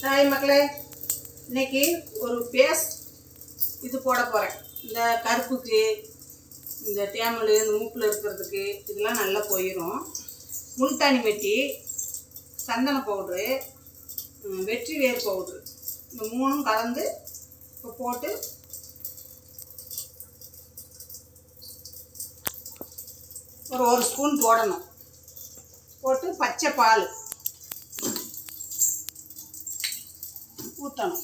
Hi மக்களே, இன்னைக்கு ஒரு பேஸ்ட் இது போட போகிறேன். இந்த கருப்புக்கு, இந்த தேமல், இந்த மூக்கில் இருக்கிறதுக்கு இதெல்லாம் நல்லா போயிடும். முல்தானி மெட்டி, சந்தன பவுட்ரு, வெற்றி வேர் பவுட்ரு, இந்த மூணும் கலந்து இப்போ போட்டு ஒரு ஸ்பூன் போடணும். போட்டு பச்சை பால் ஊற்றணும்.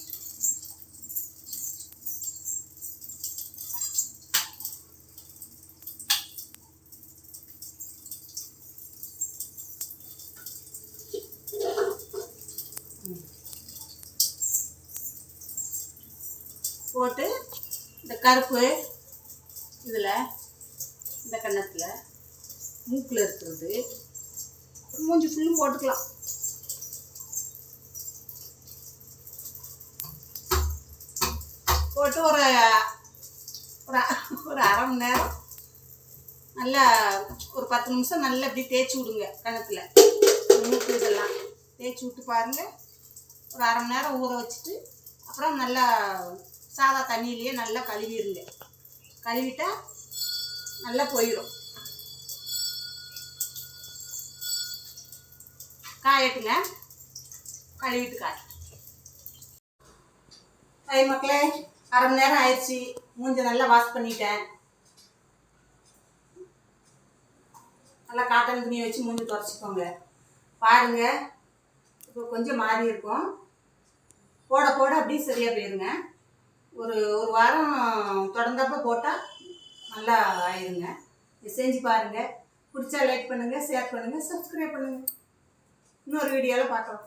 போட்டு இந்த கருப்பு இதில், இந்த கன்னத்தில், மூக்கில் இருக்கிறது, மூஞ்சி ஃபுல்லும் போட்டுக்கலாம். போட்டு ஒரு அரை மணி நேரம் நல்லா, ஒரு 10 நிமிஷம் நல்லா இப்படி தேய்ச்சி விடுங்க. கன்னத்தில், மூக்கு இதெல்லாம் தேய்ச்சி விட்டு பாருங்கள். ஒரு அரை மணி நேரம் ஊற வச்சுட்டு அப்புறம் நல்லா சாதா தண்ணியிலேயே நல்லா கழுவிடுங்க. கழுவிட்டா நல்லா போயிடும். காயட்டுங்க, கழுவிட்டு காய். மக்களே, அரை மணி நேரம் ஆயிடுச்சு. மூஞ்சை நல்லா வாஷ் பண்ணிட்டேன். நல்லா காட்டன் துணியை வச்சு மூஞ்சி துடைச்சிக்கோங்க. பாருங்க, இப்போ கொஞ்சம் மாறி இருக்கும். போட போட அப்படியே சரியாக போயிருங்க. ஒரு வாரம் தொடர்ந்தப்ப போட்டால் நல்லா ஆயிருங்க. செஞ்சு பாருங்கள். பிடிச்சா லைக் பண்ணுங்கள், ஷேர் பண்ணுங்கள், சப்ஸ்கிரைப் பண்ணுங்கள். இன்னொரு வீடியோவில் பார்க்கலாம்.